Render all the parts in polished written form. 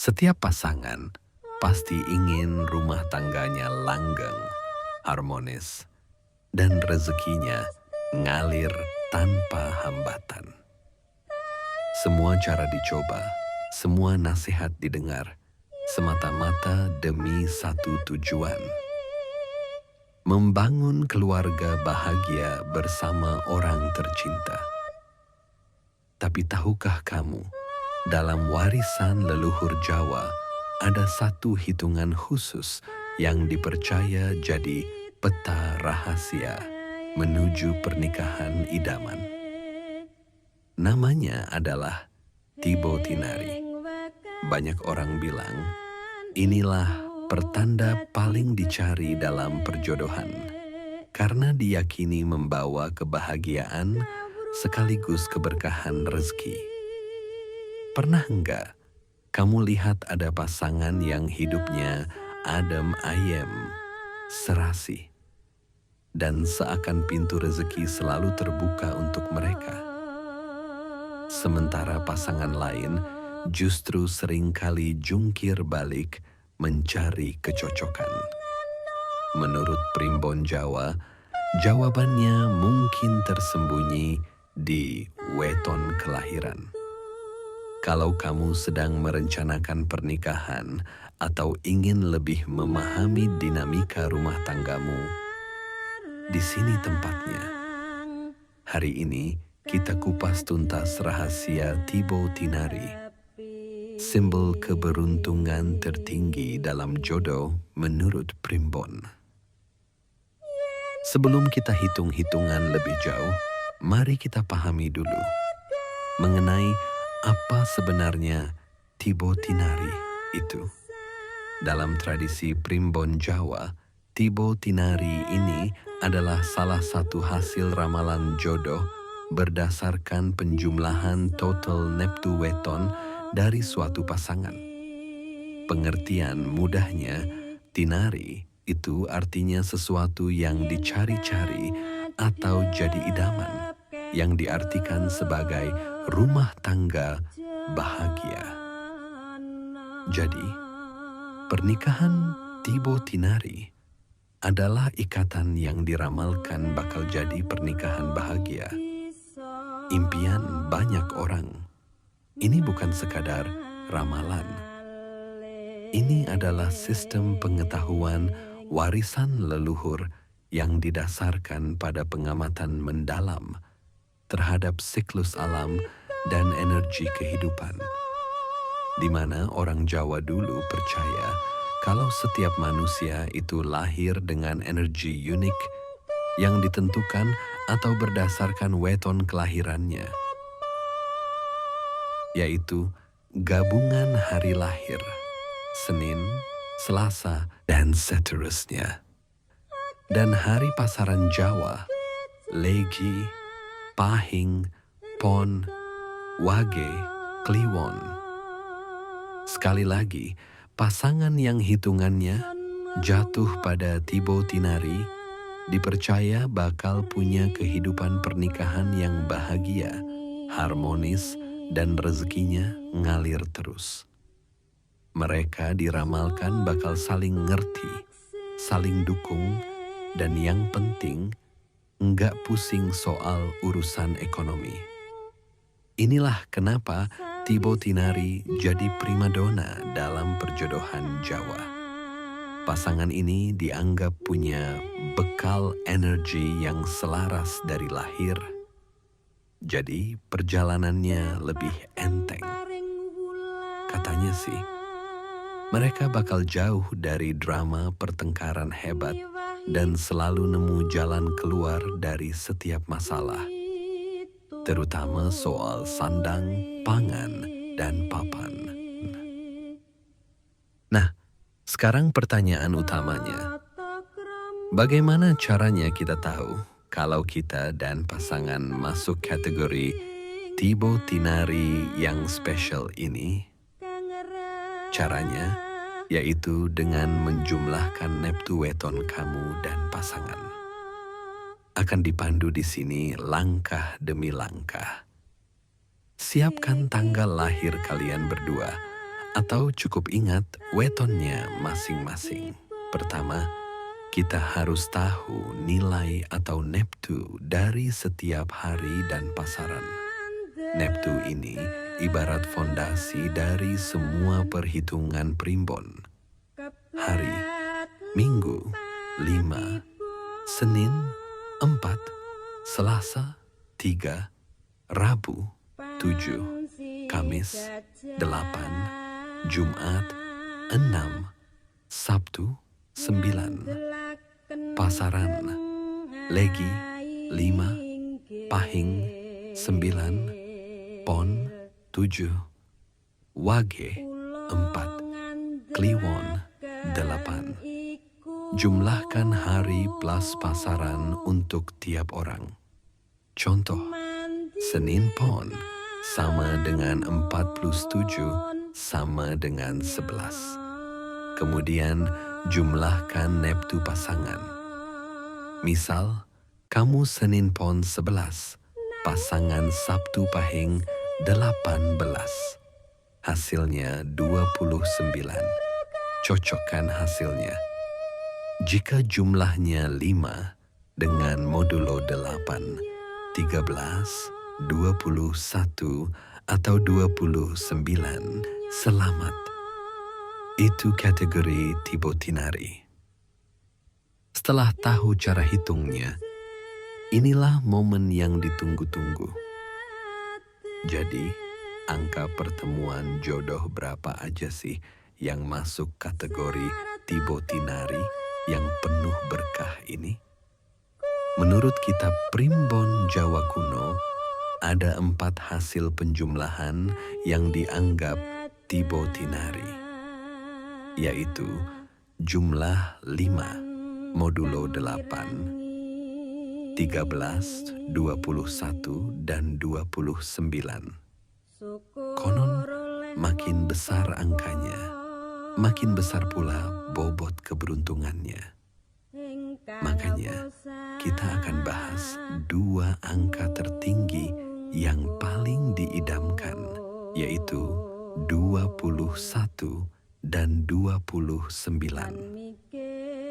Setiap pasangan pasti ingin rumah tangganya langgeng, harmonis, dan rezekinya ngalir tanpa hambatan. Semua cara dicoba, semua nasihat didengar, semata-mata demi satu tujuan: membangun keluarga bahagia bersama orang tercinta. Tapi tahukah kamu, dalam warisan leluhur Jawa, ada satu hitungan khusus yang dipercaya jadi peta rahasia menuju pernikahan idaman. Namanya adalah Tibo Tinari. Banyak orang bilang, inilah pertanda paling dicari dalam perjodohan, karena diyakini membawa kebahagiaan sekaligus keberkahan rezeki. Pernah enggak kamu lihat ada pasangan yang hidupnya adem ayem, serasi, dan seakan pintu rezeki selalu terbuka untuk mereka? Sementara pasangan lain justru seringkali jungkir balik mencari kecocokan. Menurut Primbon Jawa, jawabannya mungkin tersembunyi di weton kelahiran. Kalau kamu sedang merencanakan pernikahan atau ingin lebih memahami dinamika rumah tanggamu, di sini tempatnya. Hari ini kita kupas tuntas rahasia Tibo Tinari, simbol keberuntungan tertinggi dalam jodoh menurut Primbon. Sebelum kita hitung-hitungan lebih jauh, mari kita pahami dulu mengenai apa sebenarnya Tibo Tinari itu. Dalam tradisi Primbon Jawa, Tibo Tinari ini adalah salah satu hasil ramalan jodoh berdasarkan penjumlahan total neptu weton dari suatu pasangan. Pengertian mudahnya, Tinari itu artinya sesuatu yang dicari-cari atau jadi idaman, yang diartikan sebagai rumah tangga bahagia. Jadi, pernikahan Tibo Tinari adalah ikatan yang diramalkan bakal jadi pernikahan bahagia. Impian banyak orang. Ini bukan sekadar ramalan. Ini adalah sistem pengetahuan warisan leluhur yang didasarkan pada pengamatan mendalam terhadap siklus alam dan energi kehidupan, di mana orang Jawa dulu percaya kalau setiap manusia itu lahir dengan energi unik yang ditentukan atau berdasarkan weton kelahirannya, yaitu gabungan hari lahir, Senin, Selasa, dan seterusnya. Dan hari pasaran Jawa, Legi, Pahing, Pon, Wage, Kliwon. Sekali lagi, pasangan yang hitungannya jatuh pada Tibo Tinari dipercaya bakal punya kehidupan pernikahan yang bahagia, harmonis, dan rezekinya ngalir terus. Mereka diramalkan bakal saling ngerti, saling dukung, dan yang penting, enggak pusing soal urusan ekonomi. Inilah kenapa Tibo Tinari jadi primadona dalam perjodohan Jawa. Pasangan ini dianggap punya bekal energi yang selaras dari lahir. Jadi perjalanannya lebih enteng. Katanya sih, mereka bakal jauh dari drama pertengkaran hebat dan selalu nemu jalan keluar dari setiap masalah, terutama soal sandang, pangan, dan papan. Nah, sekarang pertanyaan utamanya, bagaimana caranya kita tahu kalau kita dan pasangan masuk kategori Tibo Tinari yang spesial ini? Caranya yaitu dengan menjumlahkan neptu weton kamu dan pasangan. Akan dipandu di sini langkah demi langkah. Siapkan tanggal lahir kalian berdua Atau cukup ingat wetonnya masing-masing. Pertama, kita harus tahu nilai atau neptu dari setiap hari dan pasaran. Neptu ini ibarat fondasi dari semua perhitungan primbon. Hari, Minggu, 5, Senin, 4, Selasa, 3, Rabu, 7, Kamis, 8, Jumat, 6, Sabtu, 9, pasaran, legi, 5, pahing, 9, pon, 7, wage, 4, kliwon, 8. Jumlahkan hari plus pasaran untuk tiap orang. Contoh, Senin pon sama dengan 4 plus 7 sama dengan 11. Kemudian jumlahkan neptu pasangan. Misal, kamu Senin pon 11, pasangan Sabtu pahing 18. Hasilnya 29. Cocokkan hasilnya. Jika jumlahnya 5 dengan modulo 8, 13, 21, atau 29, selamat. Itu kategori Tibotinari. Setelah tahu cara hitungnya, inilah momen yang ditunggu-tunggu. Jadi, angka pertemuan jodoh berapa aja sih yang masuk kategori Tibotinari yang penuh berkah ini? Menurut kitab Primbon Jawa Kuno, ada 4 hasil penjumlahan yang dianggap Tibotinari, yaitu jumlah 5 modulo 8, 13, 21, dan 29. Konon makin besar angkanya, makin besar pula bobot keberuntungannya. Makanya kita akan bahas 2 angka tertinggi yang paling diidamkan, yaitu 21 dan 29.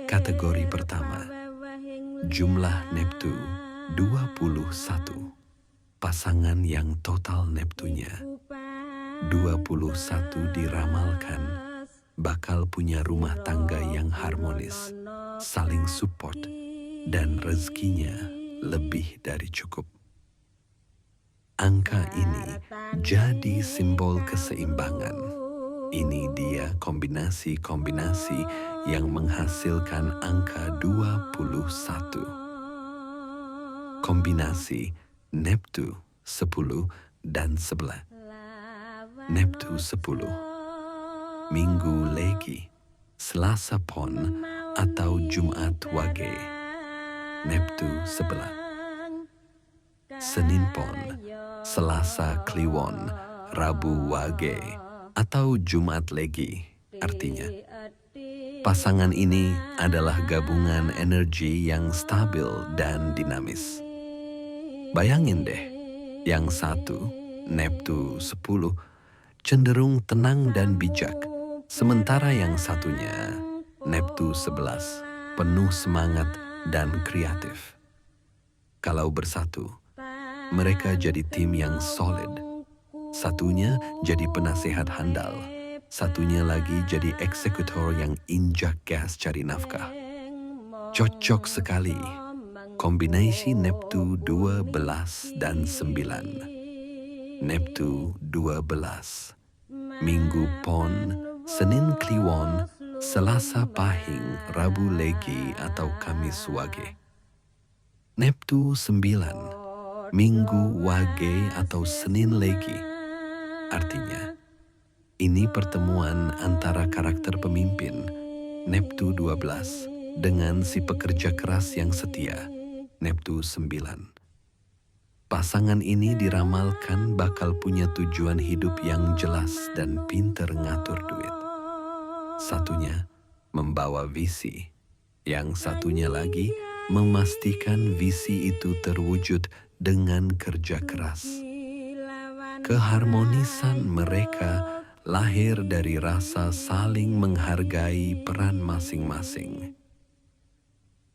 Kategori pertama, jumlah neptu 21. Pasangan yang total neptunya 21 diramalkan bakal punya rumah tangga yang harmonis, saling support, dan rezekinya lebih dari cukup. Angka ini jadi simbol keseimbangan. Ini dia kombinasi-kombinasi yang menghasilkan angka 21. Kombinasi neptu 10 dan 11. Neptu 10. Minggu legi, Selasa pon, atau Jumat wage. Neptu 11. Senin pon, Selasa kliwon, Rabu wage, atau Jumat legi. Artinya, pasangan ini adalah gabungan energi yang stabil dan dinamis. Bayangin deh, yang satu, neptu 10, cenderung tenang dan bijak. Sementara yang satunya, neptu 11, penuh semangat dan kreatif. Kalau bersatu, mereka jadi tim yang solid. Satunya jadi penasehat handal, satunya lagi jadi eksekutor yang injak gas cari nafkah. Cocok sekali. Kombinasi neptu 12 dan 9. Neptu 12. Minggu pon, Senin kliwon, Selasa pahing, Rabu legi, atau Kamis wage. Neptu 9. Minggu wage atau Senin legi. Artinya, ini pertemuan antara karakter pemimpin, Neptu 12, dengan si pekerja keras yang setia, Neptu 9. Pasangan ini diramalkan bakal punya tujuan hidup yang jelas dan pinter ngatur duit. Satunya membawa visi, yang satunya lagi memastikan visi itu terwujud dengan kerja keras. Keharmonisan mereka lahir dari rasa saling menghargai peran masing-masing.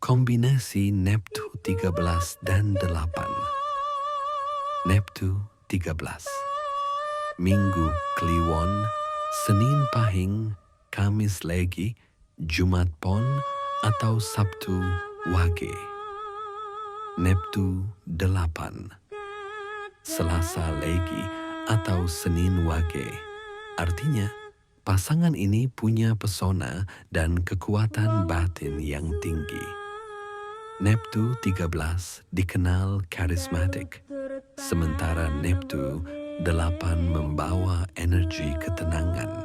Kombinasi Neptu 13 dan 8. Neptu 13. Minggu Kliwon, Senin Pahing, Kamis Legi, Jumat Pon, atau Sabtu Wage. Neptu 8. Selasa Legi atau Senin Wage. Artinya, pasangan ini punya pesona dan kekuatan batin yang tinggi. Neptu 13 dikenal karismatik, sementara Neptu 8 membawa energi ketenangan.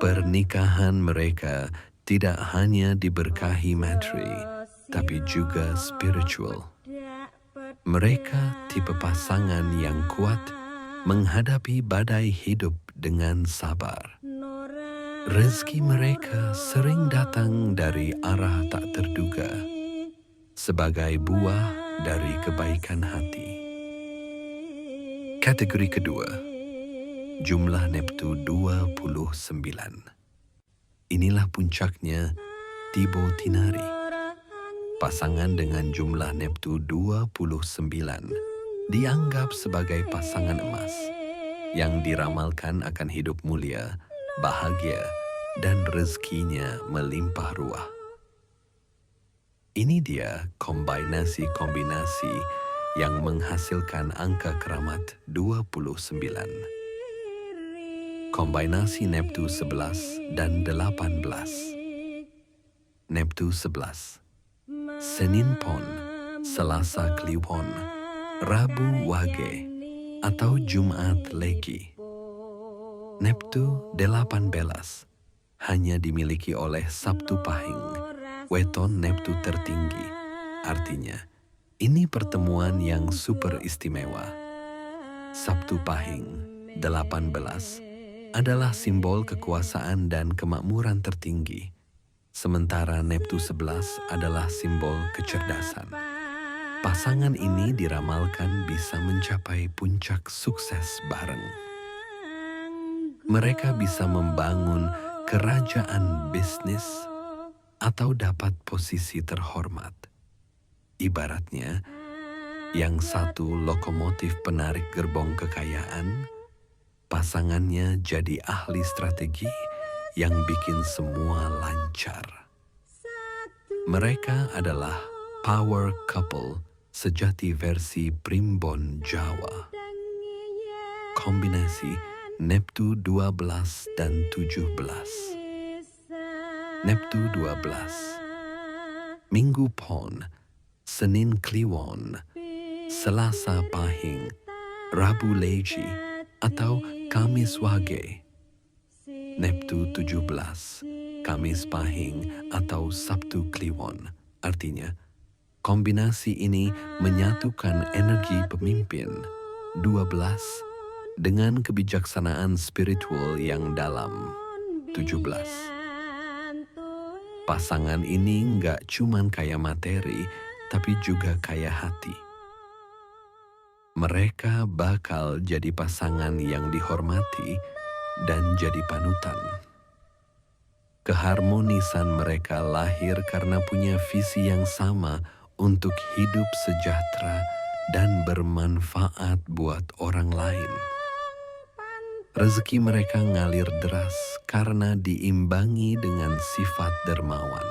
Pernikahan mereka tidak hanya diberkahi materi, tapi juga spiritual. Mereka tipe pasangan yang kuat menghadapi badai hidup dengan sabar. Rezeki mereka sering datang dari arah tak terduga, sebagai buah dari kebaikan hati. Kategori kedua, jumlah Neptu 29. Inilah puncaknya Thibaut Tinari. Pasangan dengan jumlah Neptu 29 dianggap sebagai pasangan emas yang diramalkan akan hidup mulia, bahagia, dan rezekinya melimpah ruah. Ini dia kombinasi-kombinasi yang menghasilkan angka keramat 29. Kombinasi Neptu 11 dan 18. Neptu 11. Senin Pon, Selasa Kliwon, Rabu Wage, atau Jumat Legi. Neptu 18 hanya dimiliki oleh Sabtu Pahing, weton Neptu tertinggi. Artinya, ini pertemuan yang super istimewa. Sabtu Pahing 18 adalah simbol kekuasaan dan kemakmuran tertinggi, sementara Neptu 11 adalah simbol kecerdasan. Pasangan ini diramalkan bisa mencapai puncak sukses bareng. Mereka bisa membangun kerajaan bisnis atau dapat posisi terhormat. Ibaratnya, yang satu lokomotif penarik gerbong kekayaan, pasangannya jadi ahli strategi yang bikin semua lancar. Mereka adalah power couple sejati versi primbon Jawa. Kombinasi Neptu 12 dan 17. Neptu 12. Minggu Pon, Senin Kliwon, Selasa Pahing, Rabu Legi, atau Kamis Wage. Neptu 17, Kamis Pahing, atau Sabtu Kliwon. Artinya, kombinasi ini menyatukan energi pemimpin 12 dengan kebijaksanaan spiritual yang dalam 17. Pasangan ini nggak cuman kaya materi, tapi juga kaya hati. Mereka bakal jadi pasangan yang dihormati dan jadi panutan. Keharmonisan mereka lahir karena punya visi yang sama untuk hidup sejahtera dan bermanfaat buat orang lain. Rezeki mereka ngalir deras karena diimbangi dengan sifat dermawan.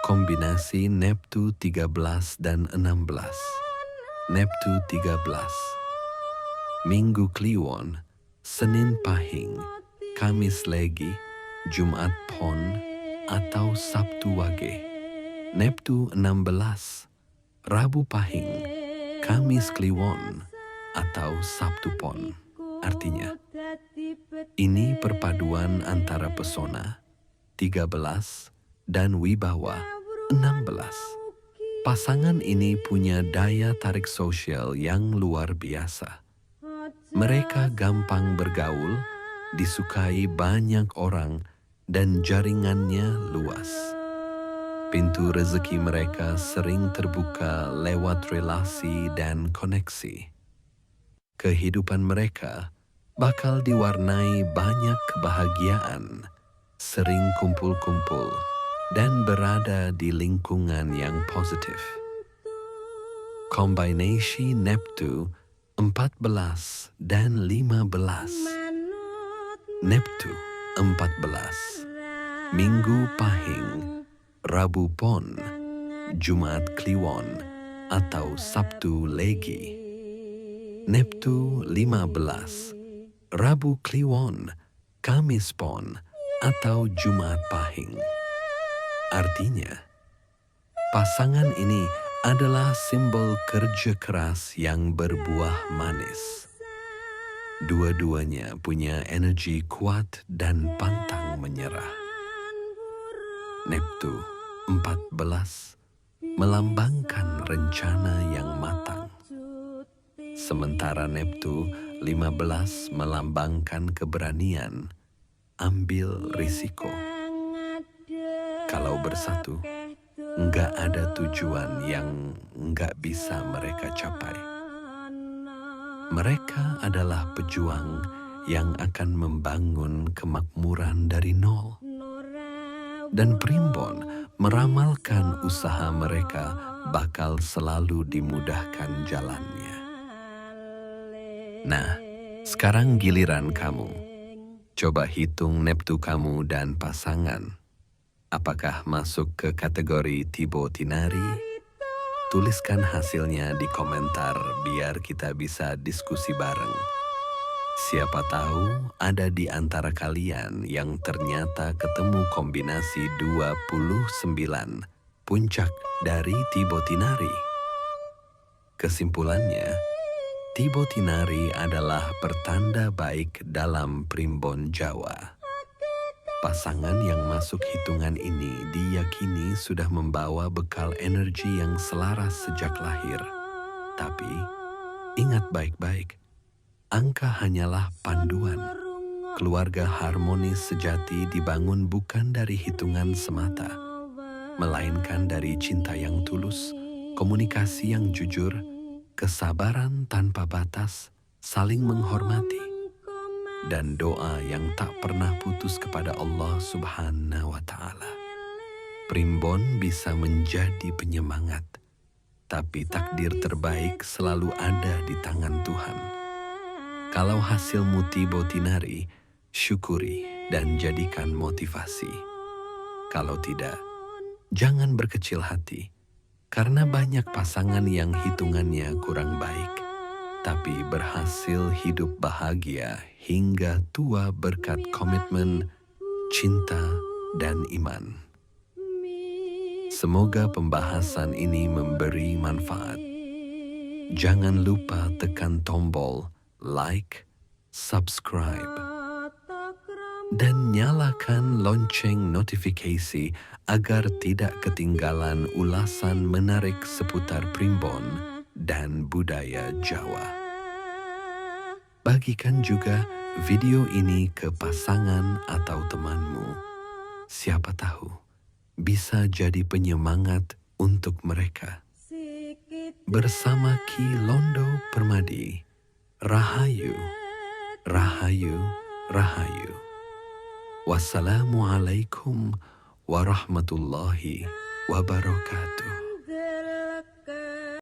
Kombinasi Neptu 13 dan 16. Neptu 13. Minggu Kliwon, Senin Pahing, Kamis Legi, Jumat Pon, atau Sabtu Wage. Neptu 16. Rabu Pahing, Kamis Kliwon, atau Sabtu Pon. Artinya, ini perpaduan antara pesona 13 dan wibawa 16. Pasangan ini punya daya tarik sosial yang luar biasa. Mereka gampang bergaul, disukai banyak orang, dan jaringannya luas. Pintu rezeki mereka sering terbuka lewat relasi dan koneksi. Kehidupan mereka bakal diwarnai banyak kebahagiaan, sering kumpul-kumpul, dan berada di lingkungan yang positif. Kombinasi Neptu 14 dan 15. Neptu 14, Minggu Pahing, Rabu Pon, Jumat Kliwon, atau Sabtu Legi. Neptu 15, Rabu Kliwon, Kamis Pon, atau Jumat Pahing. Artinya, pasangan ini adalah simbol kerja keras yang berbuah manis. Dua-duanya punya energi kuat dan pantang menyerah. Neptu 14 melambangkan rencana yang matang. Sementara Neptu 15 melambangkan keberanian, ambil risiko. Kalau bersatu, nggak ada tujuan yang nggak bisa mereka capai. Mereka adalah pejuang yang akan membangun kemakmuran dari nol. Dan Primbon meramalkan usaha mereka bakal selalu dimudahkan jalannya. Nah, sekarang giliran kamu. Coba hitung Neptu kamu dan pasangan. Apakah masuk ke kategori Thibaut Tinari? Tuliskan hasilnya di komentar biar kita bisa diskusi bareng. Siapa tahu ada di antara kalian yang ternyata ketemu kombinasi 29, puncak dari Thibaut Tinari. Kesimpulannya, Thibaut Tinari adalah pertanda baik dalam Primbon Jawa. Pasangan yang masuk hitungan ini diyakini sudah membawa bekal energi yang selaras sejak lahir. Tapi, ingat baik-baik, angka hanyalah panduan. Keluarga harmonis sejati dibangun bukan dari hitungan semata, melainkan dari cinta yang tulus, komunikasi yang jujur, kesabaran tanpa batas, saling menghormati, dan doa yang tak pernah putus kepada Allah Subhanahu wa Ta'ala. Primbon bisa menjadi penyemangat, tapi takdir terbaik selalu ada di tangan Tuhan. Kalau hasilmu Thibaut Tinari, syukuri dan jadikan motivasi. Kalau tidak, jangan berkecil hati, karena banyak pasangan yang hitungannya kurang baik, tapi berhasil hidup bahagia hingga tua berkat komitmen, cinta, dan iman. Semoga pembahasan ini memberi manfaat. Jangan lupa tekan tombol like, subscribe, dan nyalakan lonceng notifikasi agar tidak ketinggalan ulasan menarik seputar Primbon dan budaya Jawa. Bagikan juga video ini ke pasangan atau temanmu. Siapa tahu bisa jadi penyemangat untuk mereka. Bersama Ki Londo Permadi, Rahayu, Rahayu, Rahayu. Wassalamualaikum warahmatullahi wabarakatuh.